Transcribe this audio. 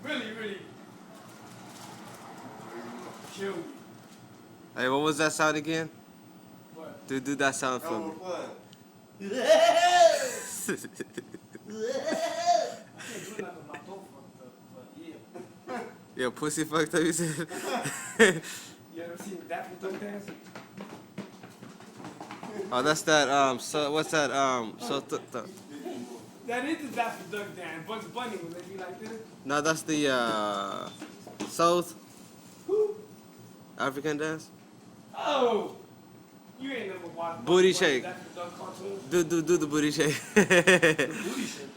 really kill me. Hey, what was that sound again? What? Do that sound for me. I can't do nothing. My throat fucked up, but yeah. Yo, pussy fucked up, you said? You ever seen Daffy Duck dance? Oh, that's that, so, what's that, That is the Daffy Duck dance. Bugs Bunny when they be like this. no, that's the, South Who? African dance? Oh! You ain't never watched Booty Bugs Bunny, shake. Daffy Duck cartoon? Do the booty shake. The booty shake.